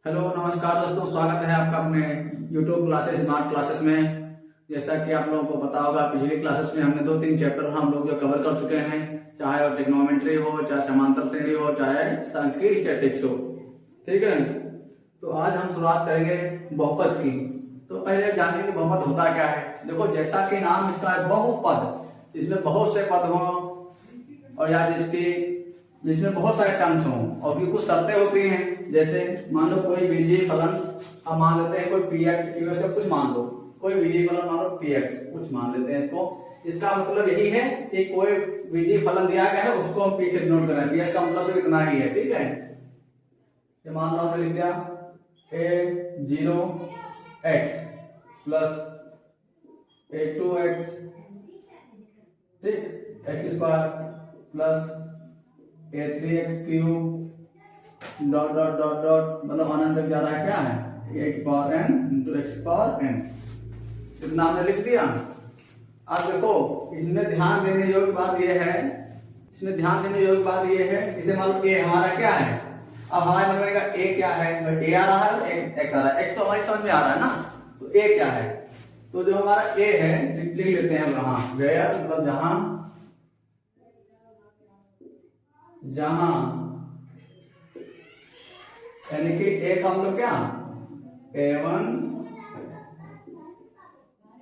Hello नमस्कार दोस्तों, स्वागत है आपका अपने YouTube क्लासेस स्मार्ट क्लासेस में। जैसा कि आप लोगों को पता होगा, पिछली क्लासेस में हमने 2-3 चैप्टर हम लोग जो कवर कर चुके हैं, चाहे वो ट्रिग्नोमेट्री हो, चाहे समांतर श्रेणी हो, चाहे सांख्यिकी स्टैटिक्स हो। ठीक है, तो आज हम शुरुआत करेंगे बहुपद की। तो पहले जानेंगे बहुपद होता क्या है। देखो, जैसा कि नाम इसका है बहुपद, इसमें बहुत से पद हो और या जिसमें बहुत सारे टर्म्स हों और भी कुछ शर्तें होती हैं। जैसे मान लो कोई बीजीय फलन हम मान लेते हैं, कोई px q सब कुछ मान लो, कोई बीजीय फलन मान लो px कुछ मान लेते हैं इसको। इसका मतलब यही है कि कोई बीजीय फलन दिया गया है, उसको हम p से डिनोट कर रहे हैं। px का मतलब सिर्फ इतना ही है। ठीक है, ये मान लो हमने लिख दिया a0x प्लस a2x, ठीक, x square plus a3x cube dot dot dot dot, मतलब अनंत तक जा रहा है। क्या है? x power n into x power n। इतना हमने लिख दिया। अब देखो, इसमें ध्यान देने योग्य बात यह है, इसे मान लो a हमारा क्या है। अब हमारे मन में a क्या है, a आ रहा है और x आ रहा है। x तो हमारी समझ में आ रहा है ना, तो a क्या है। तो जो हमारा a है लिख लेते हैं वहां गया, मतलब जहां यानी कि a का हम लोग क्या, a1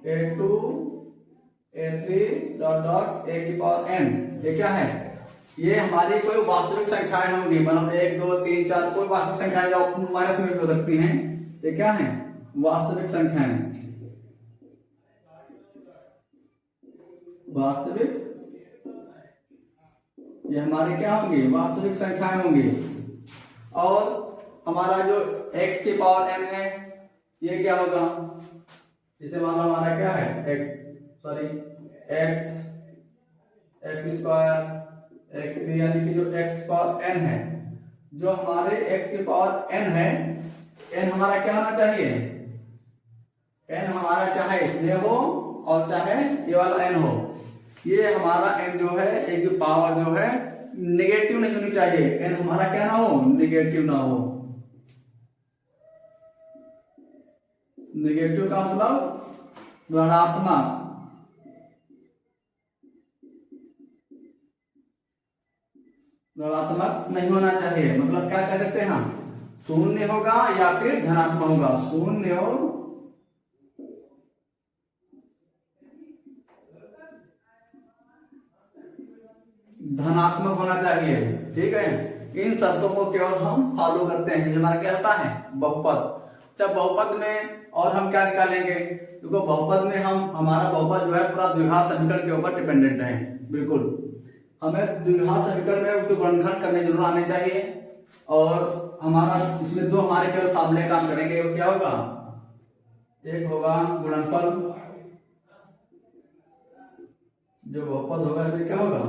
a2 a3 dot dot a की पावर n। ये क्या है? ये हमारी कोई वास्तविक संख्याएं होंगी, मतलब 1 2 3 4 कोई वास्तविक संख्याएं जो माइनस में भी हो सकती हैं। ये क्या है? वास्तविक संख्याएं। वास्तविक, ये हमारी क्या होंगी? वास्तविक संख्याएं होंगी। और हमारा जो x की पावर n है, ये क्या होगा? इसे मान लो हमारा क्या है, x स्क्वायर x3, यानी कि जो x पावर n है, जो हमारे x की पावर n है, n हमारा क्या होना चाहिए? n हमारा चाहे इसमें हो और चाहे ये वाला n हो। ये हमारा n जो है, एक पावर जो है नेगेटिव नहीं होनी चाहिए। n हमारा क्या ना हो, नेगेटिव ना हो। नेगेटिव का मतलब ऋणात्मक। ऋणात्मक नहीं होना चाहिए, मतलब क्या कह सकते हैं हम, शून्य होगा या फिर धनात्मक होगा। शून्य और धनात्मक होना चाहिए। ठीक है, इन शर्तों को केवल हम फॉलो करते हैं। हमारा क्या होता है? बहुपद। जब बहुपद में और हम क्या निकालेंगे, क्योंकि बहुपद में हमारा बहुपद जो है पूरा द्विघात समीकरण के ऊपर डिपेंडेंट है। बिल्कुल, हमें द्विघात समीकरण में उसके गुणनखंड करने जरूर आने चाहिए। और हमारा इसमें दो हमारे केवल फार्मूले काम करेंगे। वो क्या होगा? एक होगा गुणनफल, जो बहुपद होगा इसमें क्या होगा,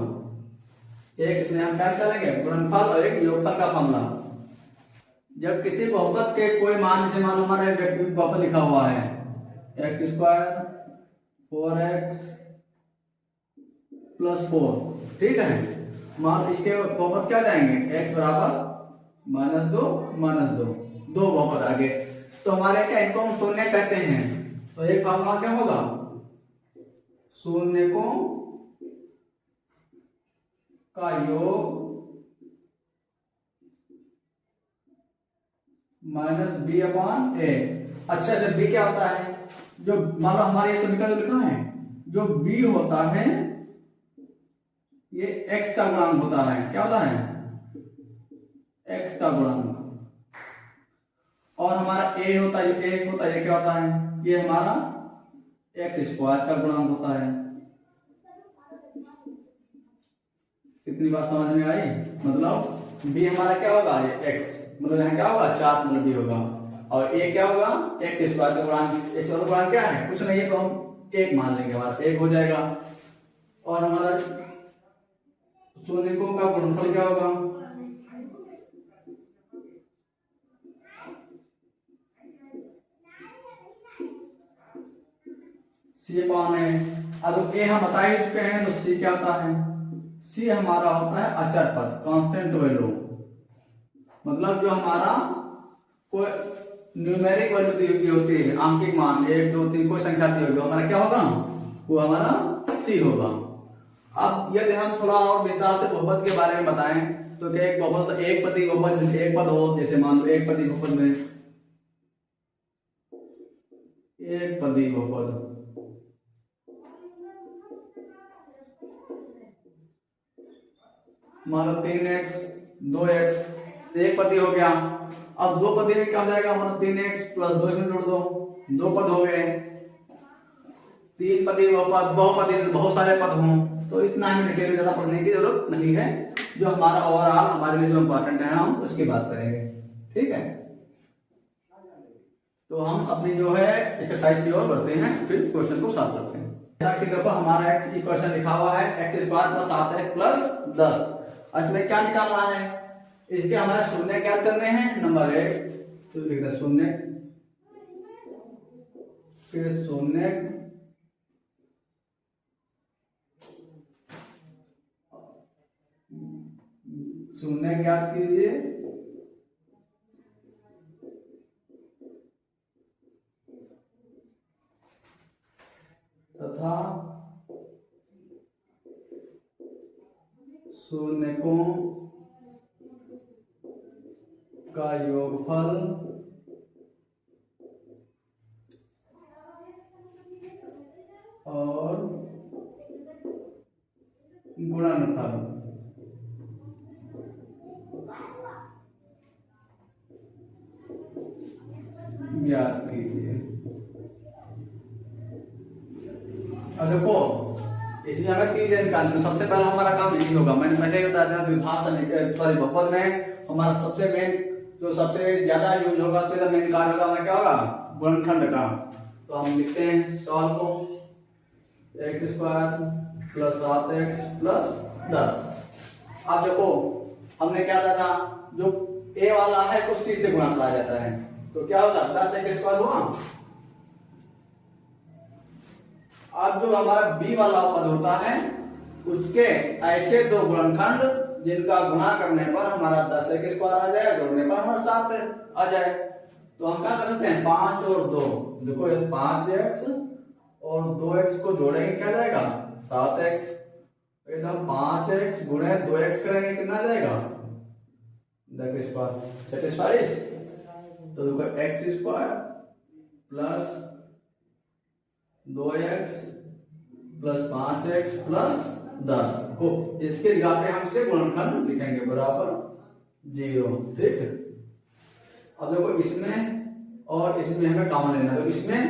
एक इसमें हम क्या करेंगे, गुणनफल, और एक योगफल का फार्मूला। जब किसी बहुपद के कोई मान, जैसे मान हमारा व्यक्तिगत बहुपद लिखा हुआ है x स्क्वायर 4x प्लस 4, ठीक है। मान इसके बहुपद क्या जाएंगे, x बराबर -2 दो बहुपद आगे। तो हमारे क्या, इनको हम शून्य कहते हैं। तो एक फार्मूला क्या होगा, शून्य को का योग -b/a। अच्छा से b क्या होता है, जो मान लो हमारे समीकरण लिखा है, जो b होता है ये x का गुणांक होता है। क्या होता है? x का गुणांक। और हमारा a होता है, ये क्या होता है, ये हमारा x स्क्वायर का गुणांक होता है। कितनी बात समझ में आई? मतलब b हमारा क्या होगा, ये x, मतलब यहाँ क्या होगा, 4 मतलब b होगा। और a क्या होगा, x स्क्वायर का गुणांक। x का गुणांक क्या है, कुछ नहीं है, तो हम 1 मान लेंगे, हमारा 1 हो जाएगा। और हमारा शून्य को का गुणनफल क्या होगा, c/a। अब a हम बता ही चुके हैं, तो c क्या होता है, c हमारा होता है अचर पद, कांस्टेंट वैल्यू। मतलब जो हमारा कोई न्यूमेरिक वैल्यू दी हुई होती है, आंकिक मान 1 2 3 कोई संख्या दी होगी, हमारा क्या होगा, वो हमारा सी होगा। अब यदि हम थोड़ा और विस्तार से बहुपद के बारे में बताएं तो क्या एक बहुपद, एक पदी बहुपद, जैसे एक पद हो, जैसे मान लो एक पदी बहुपद में एक पदी बहुपद मान लो 3x 2x एक पदी हो गया। अब दो पदी में क्या हो जाएगा, मान लो 3x प्लस 2 इसमें जोड़ दो, दो पद हो गए। तीन पदी बहुपद, बहुपदी बहुत सारे पद हों तो इतना हमें डिटेल में ज्यादा पढ़ने की जरूरत नहीं है। जो हमारा ओवरऑल हमारे लिए जो इम्पोर्टेंट है हम उसकी बात करेंगे, ठीक है। तो हम अपनी जो है एक्सरसाइज की ओर बढ़ते हैं, फिर क्वेश्चन को सॉल्व करते हैं। जैसा कि देखो हमारा एक्स इक्वेशन लिखा हुआ है x square plus 7x plus 10। इसमें क्या निकालना है, इसके हमारे शून्य क्या करने हैं, नंबर 1 तो लिख दे शून्य, फिर शून्य शून्य ज्ञात कीजिए तथा शून्यकों का योगफल और गुणनफल ज्ञात कीजिए। अब देखो इसमें हमें तीन निकालनी, सबसे पहला हमारा काम यही होगा, मैंने पहले ही बताया था विभाजन सॉरी बहुपद में हमारा सबसे मेन जो सबसे ज्यादा यूज होगा तो मेन कार्य होगा हमारा क्या होगा, गुणनखंड का। तो हम लिखते हैं सॉल्व को x square plus 7x plus 10। अब देखो हमने क्या था जो a वाला है को c से गुणा किया जाता है तो क्या होगा 10x स्क्वायर हुआ। अब जो हमारा b वाला पद होता है उसके ऐसे दो गुणनखंड जिनका गुणा करने पर हमारा 10x स्क्वायर आ जाए, जोड़ने पर हमारा 7 आ जाए। तो हम क्या कर सकते हैं 5 और 2, देखो ये 5x और 2x को जोड़ेंगे क्या जाएगा 7x। एकदम 5x गुणे 2x करेंगे कितना जाएगा 10 स्क्वायर सेटिस्फाइज। तो देखो x square plus 2x plus 5x plus 10 को इसके जगह पे हम इसके गुणनखंड लिखेंगे बराबर 0, ठीक है। अब देखो इसमें और इसमें हमें कॉमन लेना है तो इसमें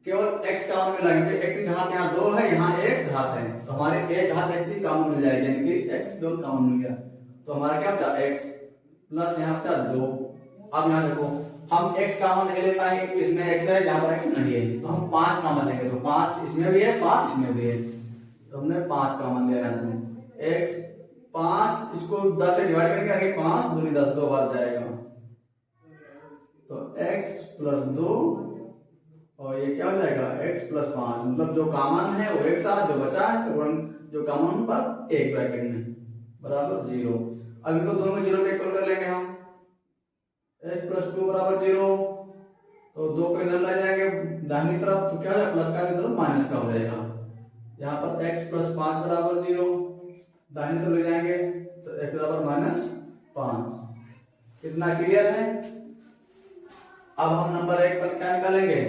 केवल x कॉमन में लगेंगे, x की घात यहाँ 2 है, यहाँ 1 घात है तो हमारे 1 घात x की कॉमन मिल जाएगी, यानी कि x 2 कॉमन मिल गया तो हमारा क्या बचा x प्लस यहाँ बचा 2। अब यहाँ देखो हम x कॉमन नहीं ले पाएंगे क्योंकि इसमें x है यहाँ पर x नहीं है तो हम 5 कॉमन लेंगे तो 5 इसमें भी है 5 इसमें भी है तो हमने 5 कॉमन लिया यहाँ से x 5 इसको 10 से डिवाइड करके आगे 5 दूनी 10 दो बार जाएगा तो x प्लस 2 और ये क्या हो जाएगा x प्लस 5 मतलब जो कॉमन है वो एक साथ, जो बचा है तो जो कॉमन पर एक ब्रैकेट में बराबर 0। अब इनको दोनों में 0 इक्वल कर लेंगे हम x प्लस 2 बराबर 0 तो 2 को इधर ले जाएंगे दाहिनी तरफ तो क्या हो जाएगा प्लस का इधर माइनस का हो जाएगा। यहाँ पर x प्लस 5 बराबर 0 दाहिनी तरफ ले जाएंगे तो x बराबर माइनस 5। इतना क्लियर है। अब हम नंबर 1 पर क्या निकालेंगे,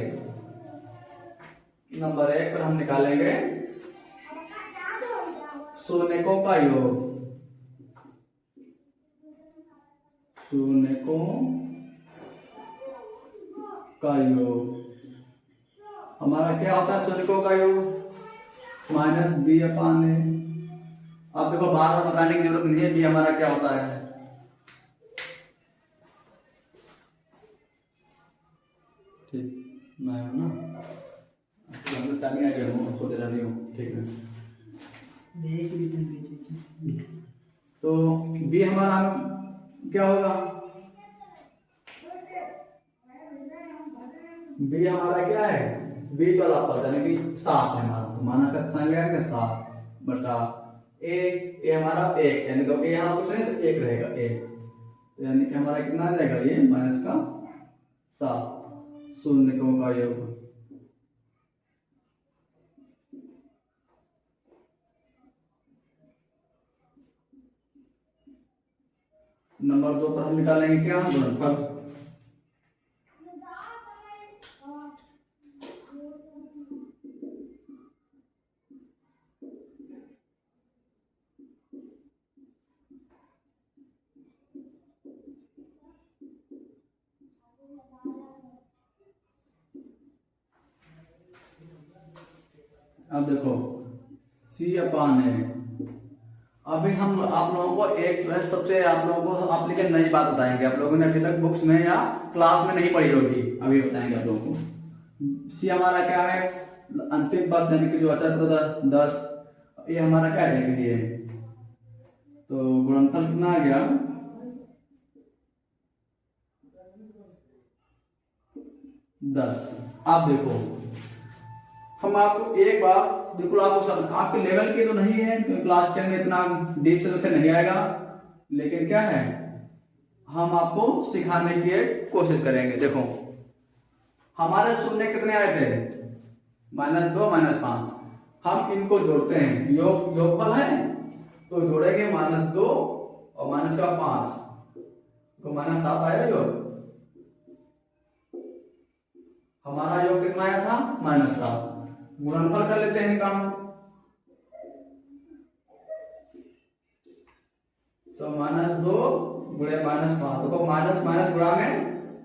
नंबर 1 पर हम निकालेंगे शून्यकों का योग, शून्यकों का योग हमारा क्या होता है शून्यकों का योग माइनस बी अपान ए। आप देखो बार बार बताने की जरूरत नहीं है बी हमारा क्या होता है, ठीक मैं हूं ना सोच रही हूँ, ठीक है। तो बी हमारा क्या होगा, बी हमारा क्या है बीच वाला पद यानी कि 7 है हमारा तो माइनस का साइन लगाएंगे 7 बटा ए हमारा 1 यानी तो ए यहाँ कुछ नहीं तो 1 रहेगा 1 तो यानी कि हमारा कितना आ जाएगा ये माइनस का 7 शून्यकों का योग। नंबर 2 पर हम निकालेंगे क्या, गुणनफल। अब देखो सी अपान है। अभी हम आप लोगों को एक जो है सबसे आप लोगों को आप लेकिन नई बात बताएंगे, आप लोगों ने अभी तक बुक्स में या क्लास में नहीं पढ़ी होगी, अभी बताएंगे आप लोगों को। सी हमारा क्या है, अंतिम पद यानी कि जो अचर पद 10, ये हमारा क्या है देखिए, तो गुणनफल कितना आ गया, 10। आप देखो हम आपको एक बार बिल्कुल आपको आपके लेवल की तो नहीं है, तो क्लास 10 में इतना डीप से तो नहीं आएगा, लेकिन क्या है हम आपको सिखाने की कोशिश करेंगे। देखो हमारे शून्य कितने आए थे, -2 -5, हम इनको जोड़ते हैं, योगफल है तो जोड़ेंगे -2 और -5 तो -7 आया योग। हमारा योग कितना आया था, -7। गुणनफल कर लेते हैं काम, तो -2 गुणे -5 तो माइनस माइनस गुणा में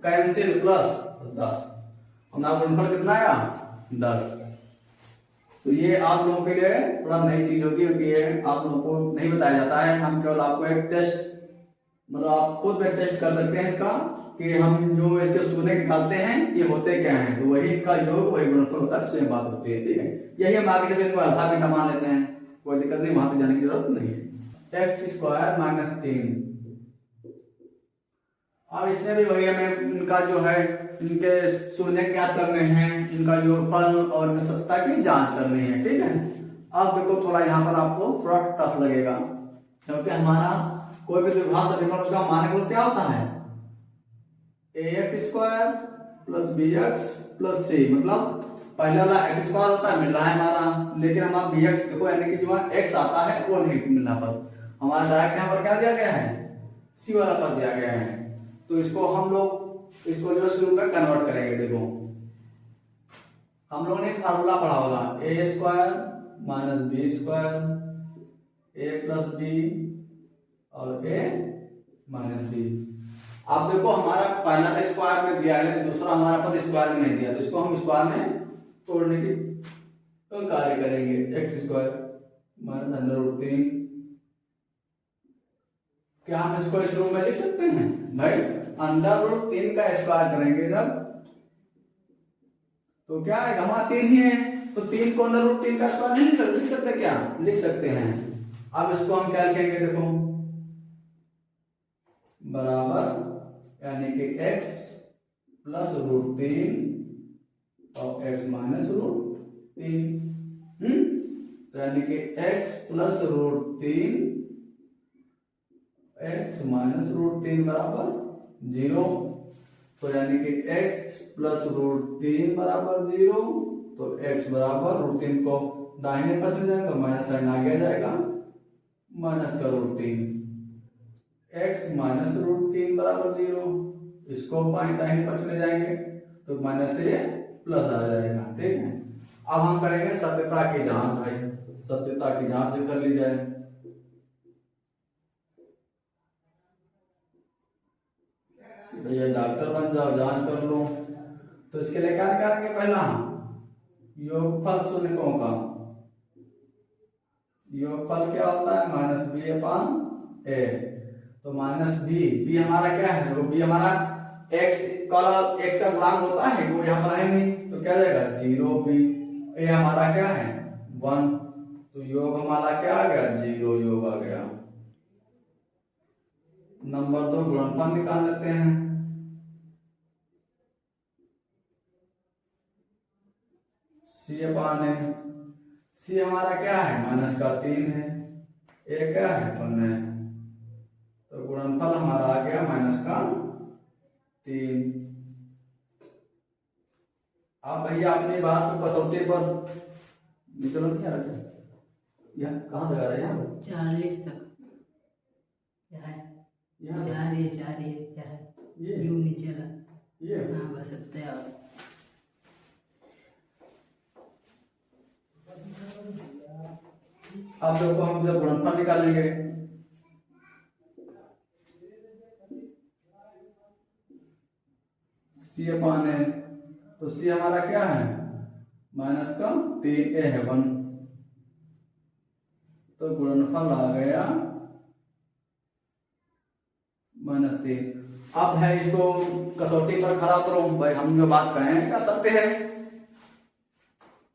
कैंसिल प्लस 10, हमारा गुणनफल कितना आया 10। तो ये आप लोगों के लिए थोड़ा नई चीज होगी क्योंकि ये आप लोगों को नहीं बताया जाता है, हम केवल आपको एक टेस्ट मतलब आप खुद में टेस्ट कर सकते हैं इसका कि हम जो इसके शून्य निकालते हैं ये होते क्या हैं, तो वही का योग वही गुणनफल होता है, सेम बात होती है, ठीक है। यही हम आगे चलकर इनको अल्फा बीटा मान लेते हैं, कोई दिक्कत नहीं, वहां तक जाने की जरूरत नहीं है। x² - 3, अब इसमें भी वही हमें इनका जो है इनके शून्य ज्ञात करने हैं, इनका योगफल और इनकी सत्ता की जांच करनी है, ठीक है। अब देखो थोड़ा यहाँ पर आपको थोड़ा टफ लगेगा क्योंकि हमारा कोई भी द्विघात समीकरण उसका मानक क्या होता है, ax² + bx + c, मतलब पहले वाला x² होता है मिल रहा है हमारा, लेकिन हमारा bx देखो यानी कि जो x आता है वो नहीं मिलना पर हमारा डायरेक्ट यहाँ पर क्या दिया गया है, c वाला पद दिया गया है, तो इसको हम लोग इसको जो शुरू में कन्वर्ट करेंगे। देखो हम लोगों ने फार्मूला पढ़ा होगा, a² - b² a + b और a - b। अब देखो हमारा पहला तो स्क्वायर में दिया है, दूसरा हमारा पद स्क्वायर में नहीं दिया, तो इसको हम स्क्वायर में तोड़ने की तो कार्य करेंगे। x² - √3, क्या हम इसको इस रूप में लिख सकते हैं भाई, √3 का स्क्वायर करेंगे जब तो क्या है, हमारा 3 ही है, तो 3 को √3 का स्क्वायर नहीं लिख सकते क्या, लिख सकते हैं। अब इसको हम क्या लिखेंगे, देखो बराबर यानी कि x + √3 और x - √3, तो यानी कि x + √3 x - √3 बराबर 0, तो यानी कि x + √3 बराबर 0, तो x बराबर √3 को दाहिने पास में जाएगा तो माइनस साइन आगे जाएगा, माइनस का √3, x - √3 बराबर 0, इसको दाहिने पास में जाएंगे तो माइनस से प्लस आ जाएगा, ठीक है। अब हम करेंगे सत्यता की जांच भाई, सत्यता की जांच कर ली जाए। भैया डॉक्टर बन जाओ, जांच कर लो, तो इसके लिए क्या निकालेंगे, पहला योगफल शून्यकों का, योगफल क्या होता है -b/a, तो -b हमारा क्या है, b हमारा x का गुणांक होता है वो यहाँ पर है नहीं, तो क्या जाएगा 0b, a हमारा क्या है 1, तो योग हमारा क्या आ गया 0 योग आ गया। नंबर 2 गुणनफल निकाल लेते हैं, c/n है, c हमारा क्या है -3 है, a क्या है 1 है, तो गुणनफल हमारा आ गया -3। आप भैया अपनी बात को कसौटी पर निकलो नहीं आ रहा यहाँ कहाँ तक आ रहा है यहाँ 40 तक क्या है? जा रही है क्या है? यूं नहीं चला। ये हाँ बस इतना है। और आप लोग को हम जब गुणनफल निकालेंगे सी अपान है तो सी हमारा क्या है माइनस का 3 ए है 1 तो गुणनफल आ गया -3। अब है इसको कसौटी पर खड़ा करो भाई, हम जो बात कहें क्या सत्य है।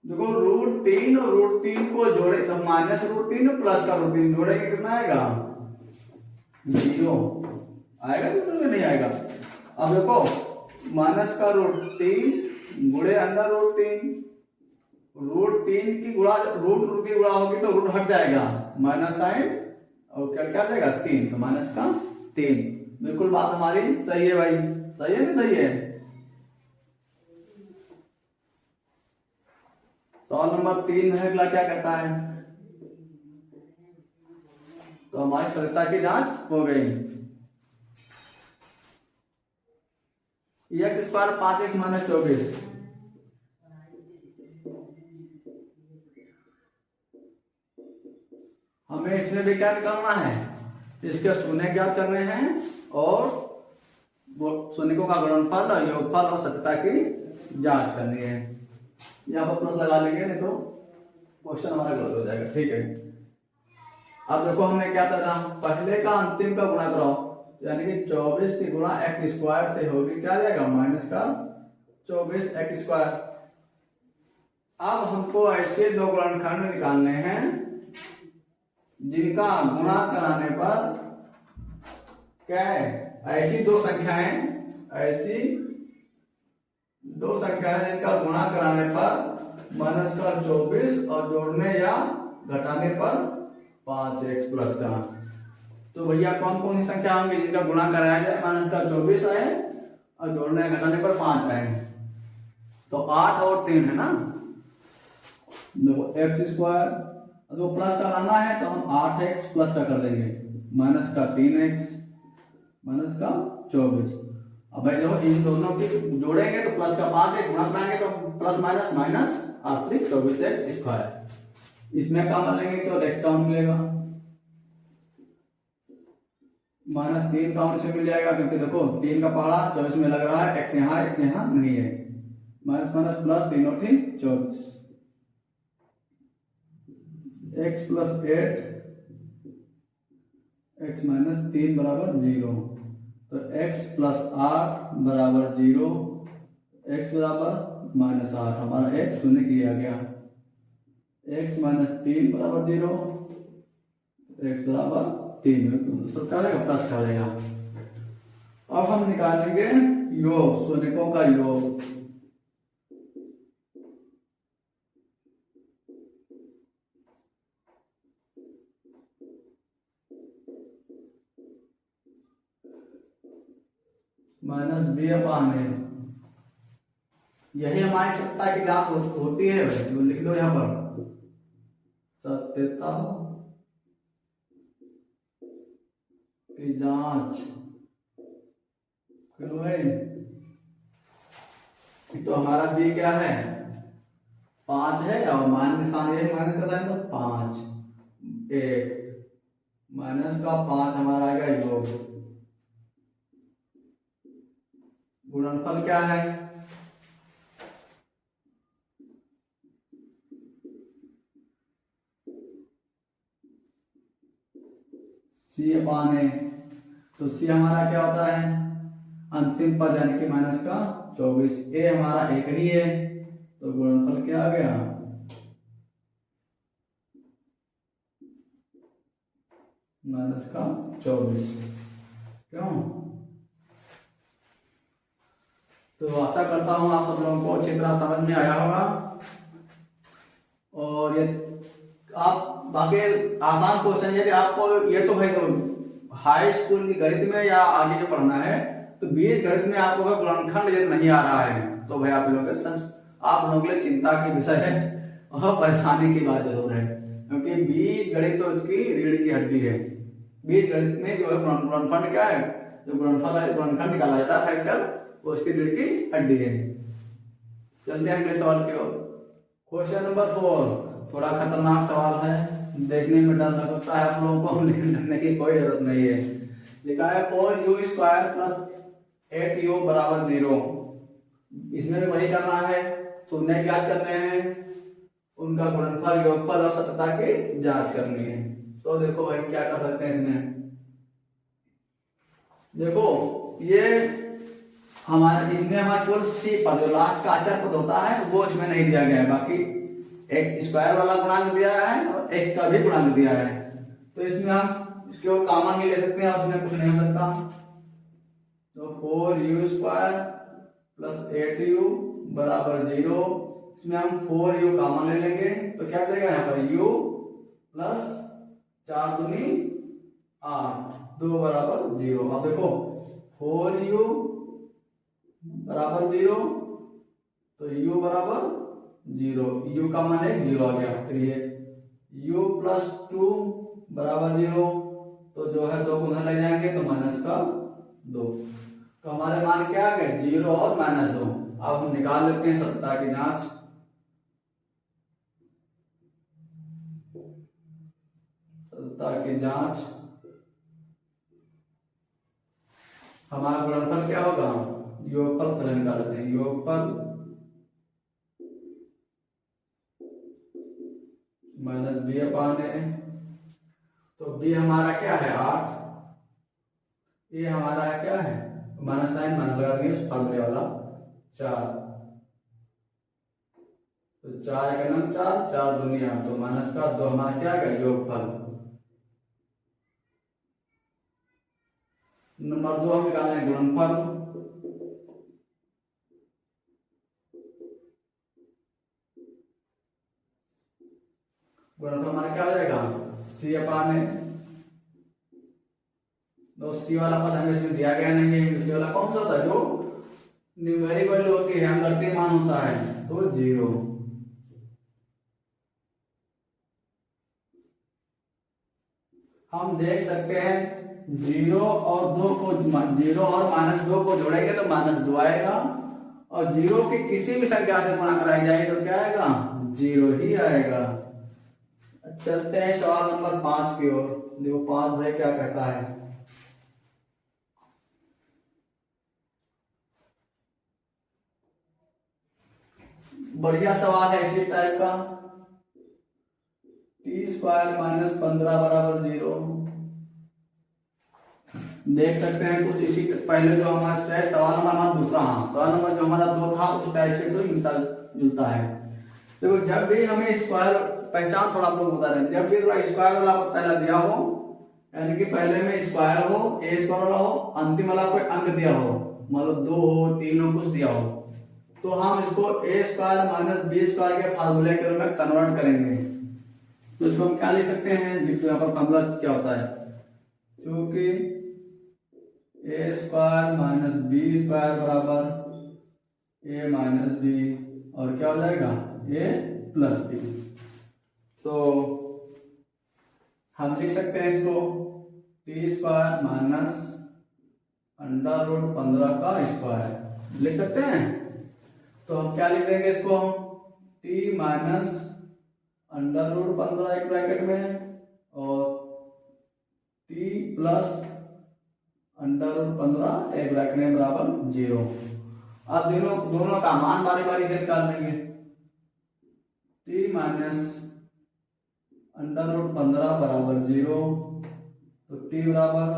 देखो √3 और √3 को जोड़े तो -√3 और प्लस का √3 जोड़ेंगे कितना आएगा 0 आएगा कि नहीं आएगा। अब देखो माइनस का √3 गुणे अंडर √3 की गुणा रूट की गुणा होगी तो रूट हट जाएगा माइनस साइन और क्या क्या जाएगा 3 तो माइनस का 3। बिल्कुल बात हमारी सही है भाई, सही है नहीं सही है। सवाल नंबर 3 है अगला क्या कहता है तो हमारी सत्यता की जांच हो गई। x स्क्वायर 5x माइनस 24 हमें इसमें भी क्या निकालना है इसके शून्य ज्ञात करने हैं और शून्यों का गुणनफल और योगफल और सत्यता की जांच करनी है। यहाँ पर प्लस लगा लेंगे नहीं तो क्वेश्चन हमारा गलत हो जाएगा। ठीक है अब देखो हमने क्या करना पहले का अंतिम का गुणा कराओ यानी कि 24 की गुणा x स्क्वायर से होगी क्या जाएगा माइनस का 24 x स्क्वायर। अब हमको ऐसे दो गुणनखंड निकालने हैं जिनका गुणा कराने पर क्या है ऐसी दो संख्याएं जिनका गुणा कराने पर माइनस का 24 और जोड़ने या घटाने पर 5x प्लस का। तो भैया कौन कौन सी संख्या होंगी जिनका गुणा कराया जाए माइनस का 24 आए और जोड़ने या घटाने पर 5 आए तो 8 और 3 है ना। देखो x स्क्वायर तो प्लस का लाना है तो हम 8x प्लस का कर देंगे माइनस का 3x माइनस का 24। अब भाई देखो इन दोनों की जोड़ेंगे तो प्लस का 5x गुणा कराएंगे तो plus minus minus 8 24x square. इसमें काम लेंगे केवल x काउंट मिलेगा -3 काउंट से मिल जाएगा क्योंकि देखो 3 का पहाड़ा 24 में लग रहा है x यहाँ नहीं है माइनस माइनस प्लस 3 और 3 24 x प्लस 8 x माइनस 3 बराबर 0 तो x प्लस 8 बराबर 0 x बराबर -8 हमारा x शून्य किया गया x माइनस 3 बराबर 0 x बराबर 3 सब क्या रहेगा प्लस का रहेगा। अब हम निकालेंगे योग शून्यों का योग -b/a यही हमारी सत्यता की जांच होती है भाई तो लिख दो यहाँ पर सत्यता की जांच क्यों भाई तो हमारा b क्या है 5 है और मान निशान ये माइनस का साइन तो 5 1 माइनस का 5 हमारा आएगा योग गुणनफल क्या है c/a तो c हमारा क्या होता है अंतिम पद यानी कि माइनस का 24 a हमारा एक ही है तो गुणनफल क्या आ गया माइनस का 24 क्यों। तो आशा करता हूं आप सब लोगों को अच्छी तरह समझ में आया होगा और ये आप बाकी आसान क्वेश्चन यदि आपको ये तो भाई तो हाई स्कूल की गणित में या आगे जो पढ़ना है तो बीज गणित में आपको गुणनखंड यदि नहीं आ रहा है तो भाई आप लोग आप लोगों के लिए चिंता की विषय है और परेशानी की बात जरूर है, क्योंकि बीज गणित तो उसकी रीढ़ की हड्डी है। बीज गणित में जो है गुणनफल क्या है, जो गुणनफल निकाला जाता है फैक्टर, वो उसकी रीढ़ की हड्डी है। चलते हैं अगले सवाल की ओर। क्वेश्चन नंबर 4 थोड़ा खतरनाक सवाल है, देखने में डर लगता है आप लोगों को, लेकिन डरने की कोई जरूरत नहीं है। लिखा है 4u² + 8u = 0। इसमें भी वही करना है, शून्य ज्ञात करने हैं, उनका गुणनफल, योगफल और सततता की जांच करनी है। तो देखो भाई क्या कर सकते हैं इसमें। देखो ये हमारे इसमें हमारे केवल सी पद, लास्ट का अचर पद होता है वो इसमें नहीं दिया गया है, बाकी एक स्क्वायर वाला गुणांक दिया है और एक्स का भी गुणांक दिया है। तो इसमें हम इसको कॉमन भी ले सकते हैं और इसमें कुछ नहीं हो सकता। तो 4u² + 8u = 0। इसमें हम 4u कॉमन ले लेंगे तो क्या बचेगा यहाँ पर u + 4 दूनी 8, 2 = 0। अब देखो 4u = 0 तो u = 0, u का मान है 0 आ गया। फिर ये u + 2 = 0, तो जो है 2 को उधर ले जाएंगे तो -2। तो हमारे मान क्या आ गए 0 और -2। अब हम निकाल लेते हैं सततता की जांच। सततता की जांच हमारा गुणनफल क्या होगा, योगफल पहले निकाल लेते हैं। योगफल -b/a, तो b हमारा क्या है 8, ये हमारा क्या है माइनस साइन मान लगा दिए उस फॉर्मूले वाला 4, तो 4 का नाम 4, 4 दूनी 8, तो -2 हमारा क्या है योगफल। नंबर 2 हम निकालें गुणनफल। गुणनफल हमारा क्या हो जाएगा c/a। तो सी वाला पद हमें इसमें दिया गया नहीं है। सी वाला कौन सा होता है जो न्यूमेरिक वैल्यू होती है, अंकगणितीय मान होता है, तो 0। हम देख सकते हैं 0 और 2 को 0 और -2 को जोड़ेंगे तो -2 आएगा, और 0 की किसी भी संख्या से गुणा कराई जाए तो क्या आएगा 0 ही आएगा। चलते हैं सवाल नंबर 5 की ओर। देखो 5 भाई क्या कहता है। बढ़िया सवाल है इसी टाइप का। t² - 15 = 0। देख सकते हैं कुछ इसी पहले जो हमारा सवाल नंबर दूसरा, हाँ सवाल नंबर जो हमारा 2 था उस टाइप से तो मिलता जुलता है। देखो जब भी हमें स्क्वायर पहचान थोड़ा आप लोग बता रहे हैं, जब भी थोड़ा स्क्वायर वाला पहला दिया हो, यानी कि पहले में स्क्वायर हो, a² वाला हो, अंतिम वाला कोई अंक दिया हो, मान लो 2 हो 3 हो कुछ दिया हो, तो हम इसको a² - b² के फार्मूले के रूप में कन्वर्ट करेंगे। तो इसको हम क्या लिख सकते हैं, देखो यहाँ पर फार्मूला क्या होता है, क्योंकि a² - b² = a - b, और क्या हो जाएगा a + b। तो हम लिख सकते हैं इसको t² - √15² लिख सकते हैं। तो हम क्या लिख देंगे इसको, t - √15 एक ब्रैकेट में और t + √15 एक ब्रैकेट में बराबर 0। अब दोनों का मान बारी बारी से निकाल लेंगे। t - √15 = 0, तो t बराबर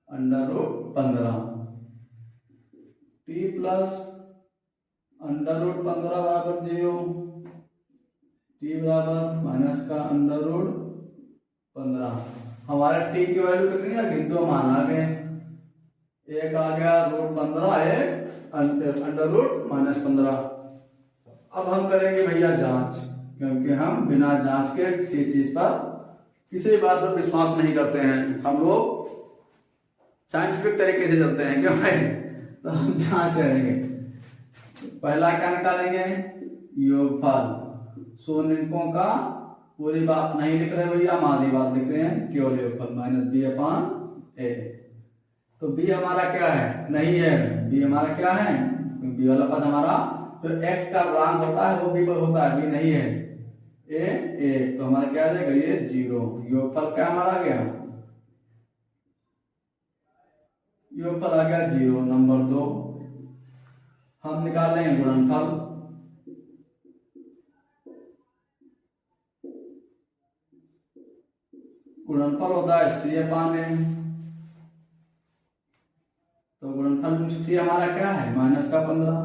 √15, t + √15 = 0, t बराबर -√15। हमारे t की वैल्यू कितनी आ गई, 2 मान आ गए, एक आ गया √15, एक √-15। अब हम करेंगे भैया जांच, क्योंकि हम बिना जांच के किसी चीज पर किसी बात पर विश्वास नहीं करते हैं, हम लोग साइंटिफिक तरीके से चलते हैं, क्यों भाई। तो हम जांच करेंगे। पहला क्या निकालेंगे, योगफल। शून्यकों का पूरी बात नहीं लिख रहे भैया, हम आधी बात लिख रहे हैं, केवल योगफल माइनस बी अपॉन ए। तो बी हमारा क्या है, नहीं है, बी हमारा क्या है, बी वाला पद हमारा जो एक्स का गुणांक होता है वो बी पर होता है, बी नहीं है, ए। तो हमारा क्या आ जाएगा, ये 0। योगफल क्या हमारा आ गया, योगफल आ गया 0। नंबर 2 हम निकाल लेंगे गुणनफल। गुणनफल होता है सी अपॉन ए। तो गुणनफल सी हमारा क्या है, माइनस का 15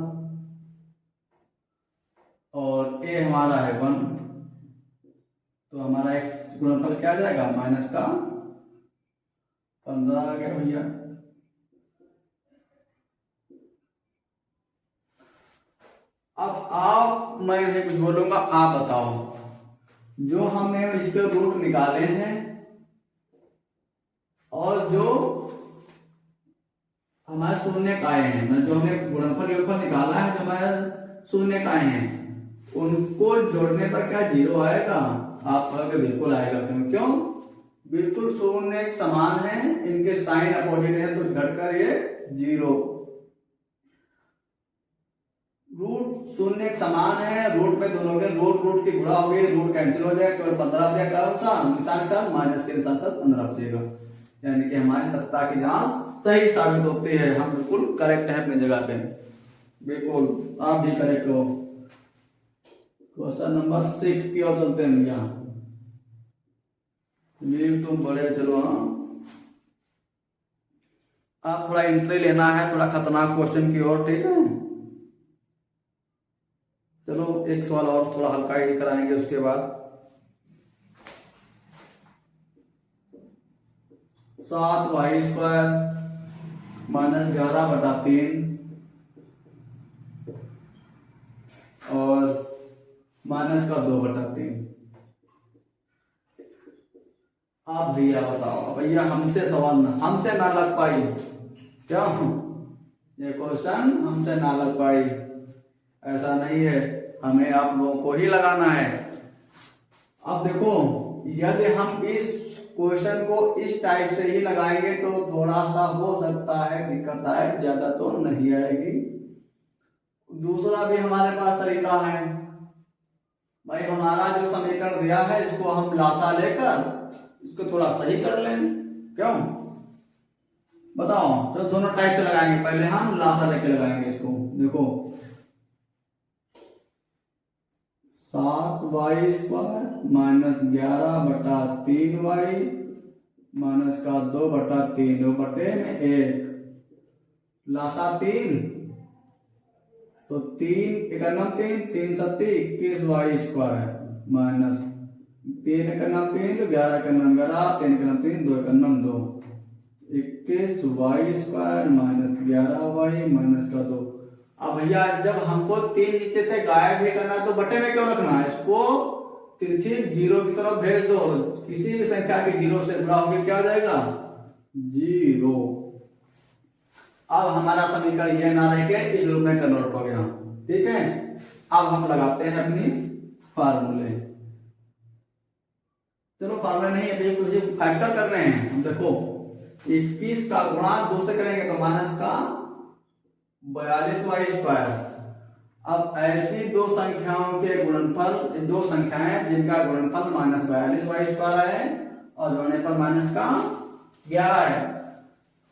और ए हमारा है 1। तो हमारा एक्स गुणनफल क्या आ जाएगा, माइनस का 15 आ गया भैया। अब आप, मैं नहीं कुछ बोलूंगा, आप बताओ, जो हमने इसके रूट निकाले हैं और जो हमारे शून्य आए हैं, मतलब जो हमने गुणनफल योगफल निकाला है, जो हमारे शून्य आए हैं, उनको जोड़ने पर क्या 0 आएगा, आप कहोगे बिल्कुल आएगा। क्यों, बिल्कुल शून्य समान है, इनके साइन अपोजिट है, तो घटकर ये 0। रूट शून्य समान है, रूट में दोनों के रूट की गुणा हो गई, रूट कैंसिल हो जाएगा, केवल 15 बचेगा, निशान माइनस के साथ 15 बचेगा। यानी कि हमारी सत्ता की जांच सही साबित होती है, हम बिल्कुल करेक्ट है अपनी जगह पे, बिल्कुल आप भी करेक्ट हो। क्वेश्चन नंबर 6 की ओर चलते हैं भैया। तुम बड़े चलो, हाँ आप थोड़ा एंट्री लेना है, थोड़ा खतरनाक क्वेश्चन की ओर, ठीक है। चलो एक सवाल और थोड़ा हल्का ही कराएंगे, उसके बाद 7y² माइनस 11/3 और माइनस का 2/3। आप भैया बताओ, भैया हमसे सवाल हमसे ना लग पाई क्या, ये क्वेश्चन हमसे ना लग पाई, ऐसा नहीं है, हमें आप लोगों को ही लगाना है। अब देखो, यदि हम इस क्वेश्चन को इस टाइप से ही लगाएंगे तो थोड़ा सा हो सकता है दिक्कत आए, ज्यादा तो नहीं आएगी। दूसरा भी हमारे पास तरीका है भाई, हमारा जो समीकरण दिया है इसको हम लासा लेकर इसको थोड़ा सही कर लें, क्यों बताओ। तो दोनों टाइप से लगाएंगे, पहले हम लासा लेके लगाएंगे इसको। देखो 7y² माइनस 11/3y माइनस का 2/3, 2 बटे में 1, लासा 3, तो 3 एकम 3, 3 सत्ती 21y² माइनस 3 एकम 3, तो 11 एकम 11, 3 एकम 3, 2 एकम 2, 21y² माइनस 11y माइनस का 2। अब भैया जब हमको 3 नीचे से गायब भी करना है तो बटे में क्यों रखना है, इसको तिरछी 0 की तरफ भेज दो, किसी भी संख्या के 0 से गुणा होकर क्या हो जाएगा, 0। अब हमारा समीकरण ये ना रह के इस रूप में कन्वर्ट हो गया, ठीक है। अब हम लगाते हैं अपनी फार्मूले। चलो फार्मूले नहीं है, कुछ फैक्टर कर रहे हैं हम। देखो 21 का गुणा 2 से करेंगे तो माइनस का 42y²। अब ऐसी दो संख्याओं के गुणनफल, दो संख्याएं जिनका गुणनफल माइनस 42y² है और जोड़ने पर माइनस का 11 है,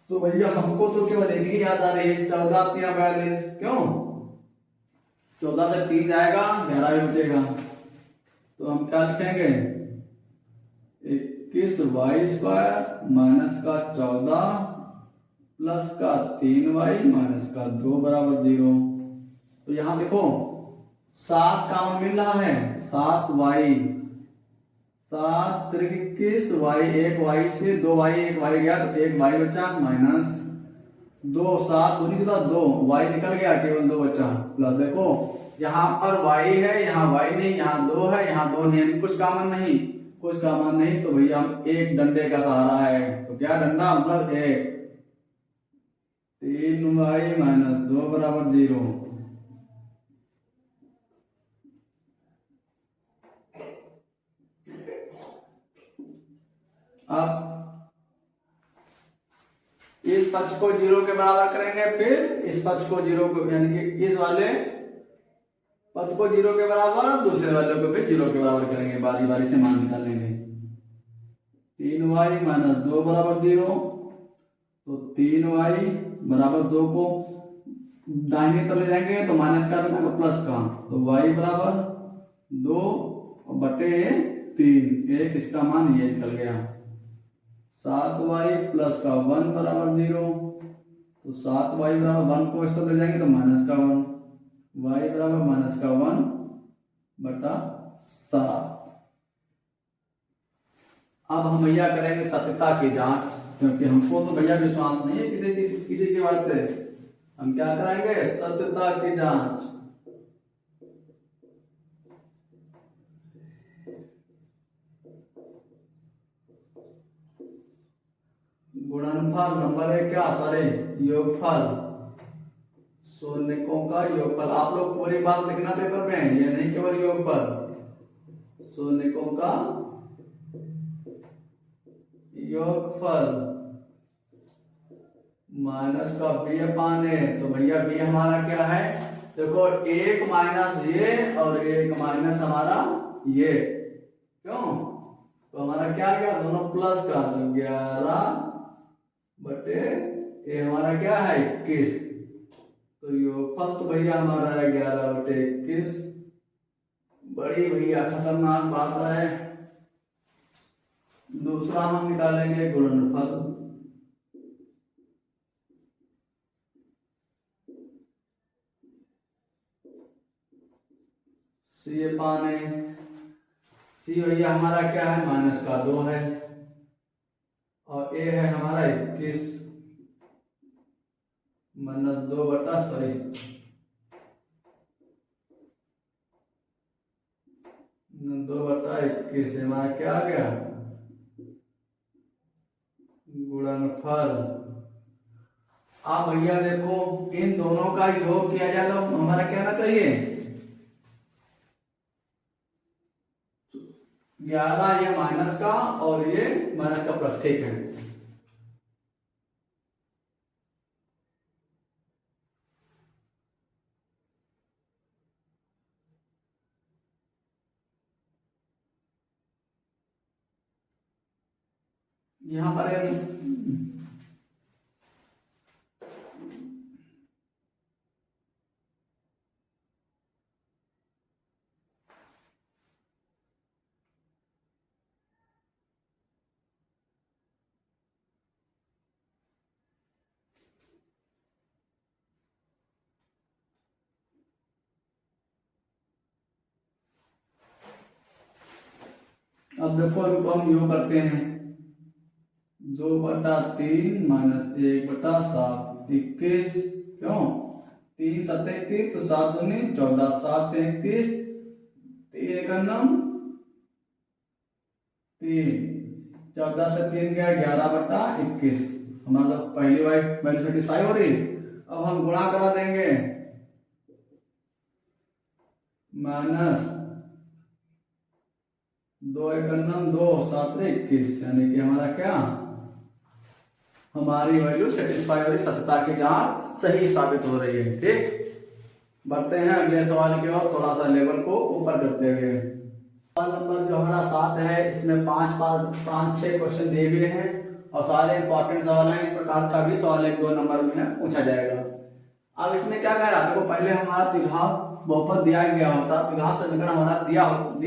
तो भैया हमको तो केवल एक ही याद आ रही है, 14 3 42। क्यों, 14 से 3 जाएगा, 11 ही बचेगा, तो हम क्या लिखेंगे, 21y² माइनस का 14 प्लस का 3y माइनस का 2 बराबर 0। तो यहां देखो 7 कॉमन मिल रहा है, 7y, 7 21y, 1y से 2y, 1y गया तो 1y बचा, माइनस 2, 7 दूनी के बाद 2, y निकल गया, केवल 2 बचा, प्लस देखो यहाँ पर y है, यहाँ y नहीं, यहाँ 2 है, यहाँ 2 नहीं, कुछ कॉमन नहीं, कुछ कॉमन नहीं, तो भैया हम एक डंडे का सहारा है, तो क्या डंडा मतलब 1, 3y माइनस 2 बराबर 0, अब इस पक्ष को 0 के बराबर करेंगे, फिर इस पक्ष को 0 को, यानी कि इस वाले पद को 0 के बराबर और दूसरे वाले को भी 0 के बराबर करेंगे, बारी बारी से मान निकालेंगे। 3y माइनस 2 बराबर 0, तो 3y बराबर 2 को दाहिने तरफ ले जाएंगे तो माइनस का बनेगा प्लस का, तो y बराबर 2 बटे 3, एक इसका मान ये निकल गया। 7y प्लस का 1 बराबर 0, तो 7y बराबर 1 को इस तरफ ले जाएंगे तो माइनस का 1, y बराबर माइनस का 1 बटा 7। अब हम भैया करेंगे सत्यता की जांच, क्योंकि हमको तो भैया विश्वास नहीं है किसी की बात पे। हम क्या कराएंगे, सत्यता की जांच। गुणनफल नंबर है क्या, सॉरी योगफल, शून्यकों का योगफल। आप लोग पूरी बात लिखना पेपर में, ये नहीं केवल योगफल, शून्यकों का योगफल माइनस का b अपान a। तो भैया b हमारा क्या है, देखो 1 माइनस ये और 1 माइनस हमारा ये, क्यों, तो हमारा क्या गया, दोनों प्लस का, तो 11 बटे ये हमारा क्या है 21, तो योगफल तो भैया हमारा है 11 बटे 21। बड़ी भैया खतरनाक बात है। दूसरा हम निकालेंगे गुणनफल। सी अपान ए, सी भैया हमारा क्या है, माइनस का 2 है, और ए है हमारा 21 माइनस 2 बटा 21 हमारा क्या आ गया, गुणनफल। अब भैया देखो इन दोनों का योग किया जाए तो हमारा क्या आना चाहिए, 11 ये माइनस का और ये माइनस का प्लस, ठीक है। यहां पर अब देखो इनको हम योग करते हैं, 2 बटा 3 माइनस 1 बटा 7, 21, क्यों 3 7 21, तो 7 दूनी 14, 7 21, 3 एक नम 3, 14 से 3 गया 11 बटा 21, हमारा पहली वैल्यू सेटिस्फाई हो रही। अब हम गुणा करा देंगे, माइनस 2 एक नम 2, 7 21, यानी कि हमारा क्या, हमारी वैल्यू सेटिस्फाई हो रही, सत्यता की जांच सही साबित हो रही है। ठीक, बढ़ते हैं अगले सवाल की ओर, थोड़ा सा लेवल को ऊपर करते हुए। सवाल नंबर जो हमारा 7 है, इसमें 5-6 क्वेश्चन दिए हुए हैं और सारे इंपॉर्टेंट सवाल हैं। इस प्रकार का भी सवाल 1-2 नंबर में पूछा जाएगा। अब इसमें क्या कह रहा था, पहले हमारा द्विघात बहुपद दिया गया होता, द्विघात समीकरण हमारा दिया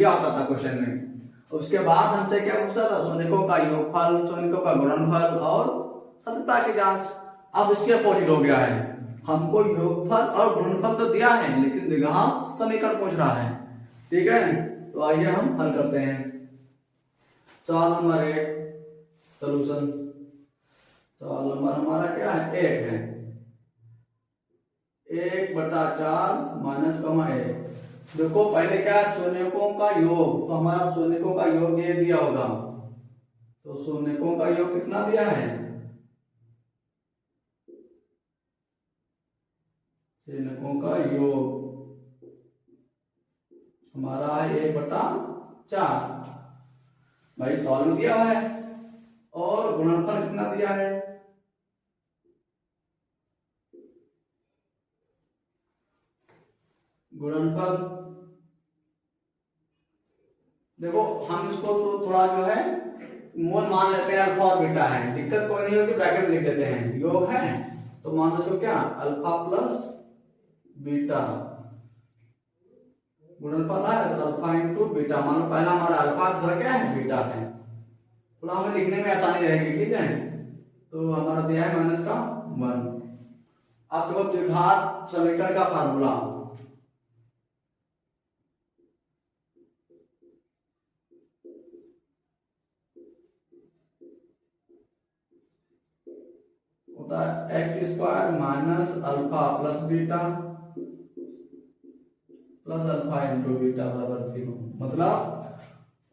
होता था क्वेश्चन में। उसके बाद हमसे क्या पूछा था, शून्यकों का योगफल, शून्यकों का गुणनफल और सत्यता की जांच। अब इसके अपोजिट हो गया है, हमको योगफल और गुणनफल तो दिया है लेकिन द्विघात समीकरण पूछ रहा है। ठीक है, तो आइए हम हल करते हैं। सवाल नंबर 1 सॉल्यूशन। सवाल नंबर हमारा क्या है, 1 है, 1 बटा 4 माइनस कमा 1। देखो पहले क्या, शून्यकों का योग, तो हमारा शून्यकों का योग ये दिया होगा, तो शून्यकों का योग कितना दिया है, शून्यकों का योग हमारा है 1 बटा 4। भाई सॉल्व दिया है, और गुणनफल कितना दिया है, गुणनफल देखो हम इसको तो थोड़ा जो है मोल मान लेते हैं, अल्फा और बीटा है, दिक्कत कोई नहीं होगी, ब्रैकेट में लिख देते हैं, योग है तो मान लो क्या अल्फा प्लस बीटा गुणनफल है तो अल्फा इंटू बीटा, मान लो पहला हमारा अल्फा, दूसरा क्या है बीटा है, थोड़ा हमें लिखने में आसानी रहेगी, ठीक है। तो हमारा दिया है माइनस का 1। अब देखो द्विघात समीकरण का फार्मूला, होता है x square minus alpha plus beta plus alpha into beta बराबर 0, मतलब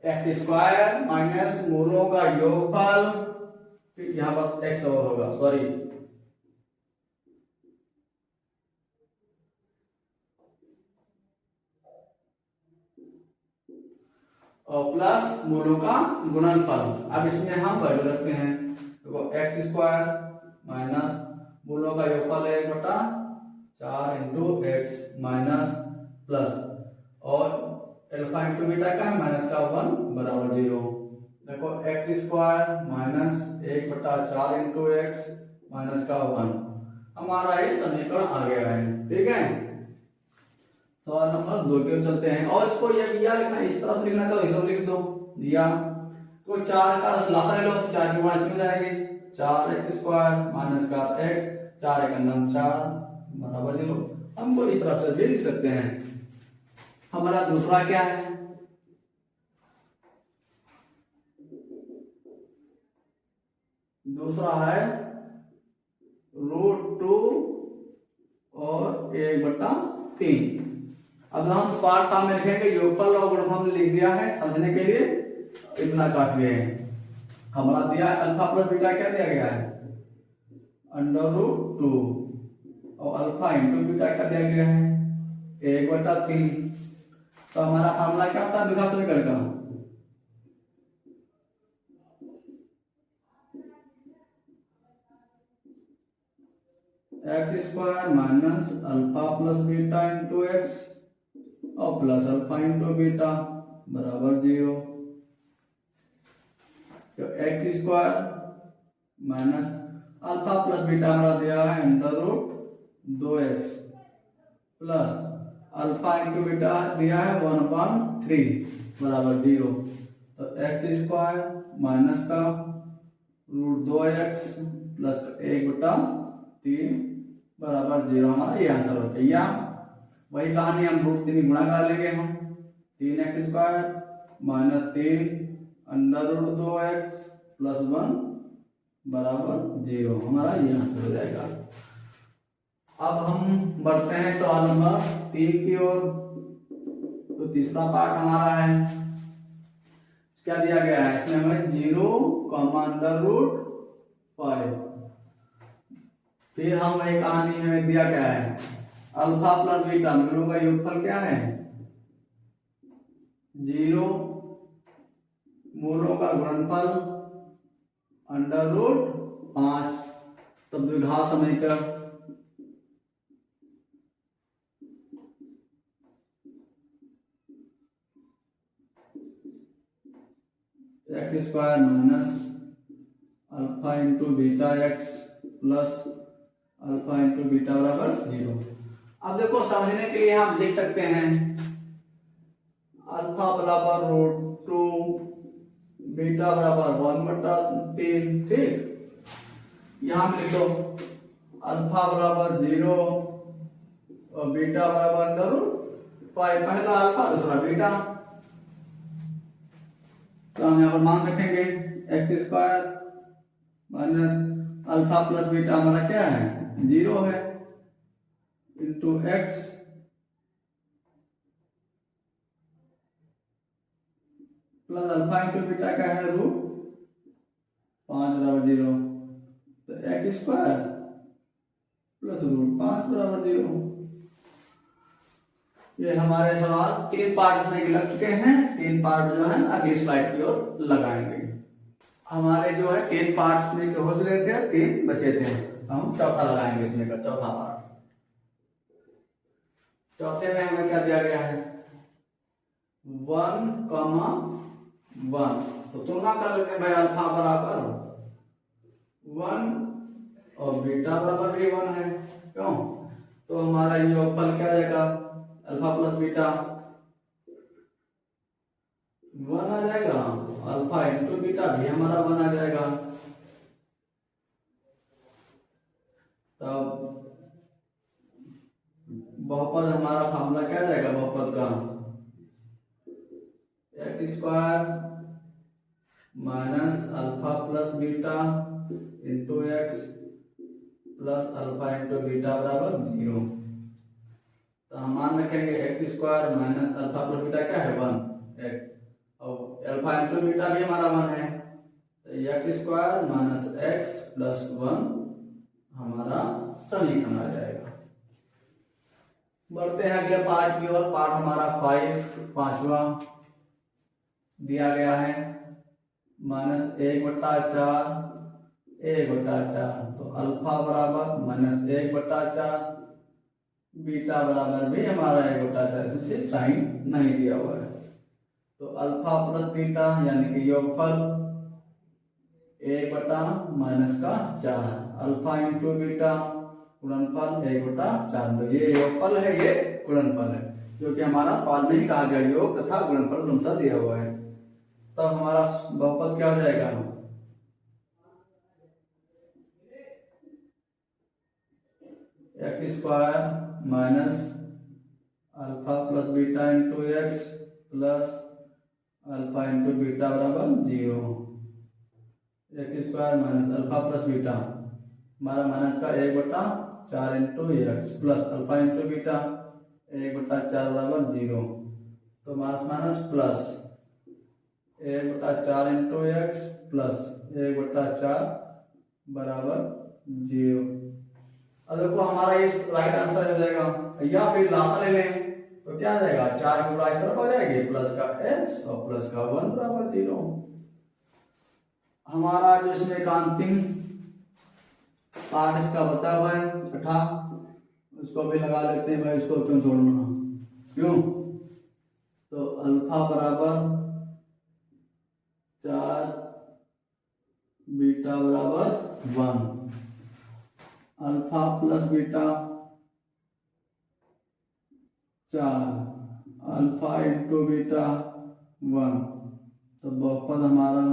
एक्स स्क्वायर माइनस मूलों का योगफल, फिर यहाँ पर एक्स और होगा, सॉरी और प्लस मूलों का गुणनफल। अब इसमें हम वैल्यू रखते हैं, तो एक्स स्क्वायर माइनस मूलों का योगफल 1/4 इंटू एक्स माइनस प्लस और अल्फा इंटू बीटा का है माइनस का 1 बराबर 0। देखो x square minus 1/4 into x minus का 1, हमारा ये समीकरण आ गया है, ठीक है। सवाल नंबर 2 के चलते हैं, और इसको ये किया लिखना, इस तरह से लिखना तो इस तरह लिख दो दिया, तो 4 का लासा ले लो, 4 की गुणा इसमें जाएगी, 4x स्क्वायर माइनस का x, 4 एक अंदर 4 बराबर 0। हमको इस तरह से भी लिख सकते हैं। हमारा दूसरा क्या है, दूसरा है √2 और 1/3। अब हम स्क्वायर फॉर्म में लिखेंगे, योगफल और गुणनफल लिख दिया है, समझने के लिए इतना काफी है। हमारा दिया है अल्फा प्लस बीटा, क्या दिया गया है √2 और अल्फा इंटू बीटा क्या दिया गया है 1/3। तो हमारा फार्मूला क्या होता है द्विघात समीकरण का, x square minus alpha plus beta into x और प्लस अल्फा इंटू बीटा बराबर 0। तो X square minus alpha plus beta हमारा दिया है √2x plus alpha into beta दिया है 1/3 बराबर 0। तो एक्स स्क्वायर माइनस का √2x प्लस 1/3 बराबर 0, हमारा ये आंसर हो गया। वही कहानी हम √3 गुणा कर लेंगे, हम 3x square minus 3 √2x plus 1 बराबर 0, हमारा ये आंसर हो जाएगा। अब हम बढ़ते हैं सवाल नंबर 3 की ओर। तो तीसरा पार्ट हमारा है, क्या दिया गया है इसमें हमें 0, √5। फिर हम वही कहानी हमें दिया गया है अल्फा प्लस बीटा, मूलों का योगफल क्या है 0, मूलों का गुणनफल √5। तब द्विघात समीकरण x square minus alpha into beta x plus alpha into beta बराबर 0। अब देखो समझने के लिए हम लिख सकते हैं अल्फा बराबर √2, बीटा बराबर 1/3, ठीक। यहां पे लिख लो अल्फा बराबर 0 और बीटा बराबर √5, पहला अल्फा दूसरा बीटा। तो हम यहाँ पर मान रखेंगे x square minus alpha plus beta हमारा क्या है 0 है into X plus alpha into beta का है √5 बराबर 0। तो एक्स स्क्वायर प्लस √5 बराबर 0। ये हमारे सवाल 3 पार्ट में लग चुके हैं, 3 पार्ट जो है अगली स्लाइड की ओर लगाएंगे। हमारे जो है 3 पार्ट्स में हो रहे थे, 3 बचे थे। हम चौथा लगाएंगे इसमें का चौथा पार्ट। चौथे में हमें क्या दिया गया है 1, 1। तो तुलना कर लेते हैं भाई, अल्फा बराबर 1 और बीटा बराबर भी 1 है। क्यों? तो हमारा योगफल क्या आएगा अल्फा प्लस बीटा 1 आ जाएगा, अल्फा इंटू बीटा भी हमारा 1 आ जाएगा। तब बहुपद हमारा फार्मूला क्या आ जाएगा बहुपद का x square minus alpha plus beta into X plus alpha into beta बराबर 0। तो हम मान रखेंगे x square minus alpha plus beta क्या है 1 x, और अल्फा इंटू बीटा भी हमारा 1 है। तो x square minus x plus 1 हमारा समीकरण आ जाएगा। बढ़ते हैं अगले पार्ट की ओर। पार्ट हमारा 5वां दिया गया है माइनस 1/4 1/4। तो अल्फा बराबर माइनस 1/4, बीटा बराबर भी हमारा 1/4, इससे साइन नहीं दिया हुआ है। तो अल्फा प्लस बीटा यानी कि योगफल 1/-4, अल्फा इंटू बीटा गुणनफल 1/4। तो ये योगफल है, ये गुणनफल है, जो कि हमारा सवाल में ही कहा गया योग तथा गुणनफल क्रमशः दिया हुआ है। तब हमारा बहुपद क्या हो जाएगा x square minus alpha plus beta into X plus alpha into beta बराबर 0। x square minus alpha plus beta हमारा माइनस का 1/4 into X plus alpha into beta 1/4 बराबर 0। तो minus plus 1/4 into X plus 1/4 बराबर 0। अब देखो हमारा इस राइट आंसर हो जाएगा, या फिर लासा ले लें तो क्या आ जाएगा 4 की गुणा इस तरफ हो जाएगी, प्लस का x और प्लस का 1 बराबर 0। हमारा जो इसमें एक अंतिम पार्ट इसका बता हुआ है 6ठा, उसको भी लगा लेते हैं भाई, इसको क्यों छोड़ना, क्यों? तो अल्फा बराबर 4, बीटा बराबर 1, alpha plus beta 4, alpha into beta 1। तो बहुपद हमारा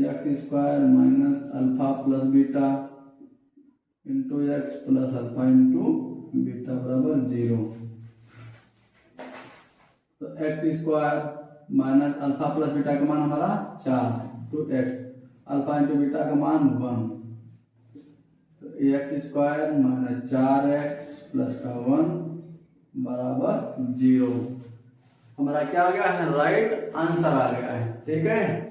X square minus alpha plus beta into X plus alpha into beta बराबर 0। तो X square minus alpha plus beta का मान हमारा 4 two X, alpha into beta का मान 1। तो X square minus 4x plus का 1 बराबर 0। हमारा क्या आ गया है राइट आंसर आ गया है। ठीक है।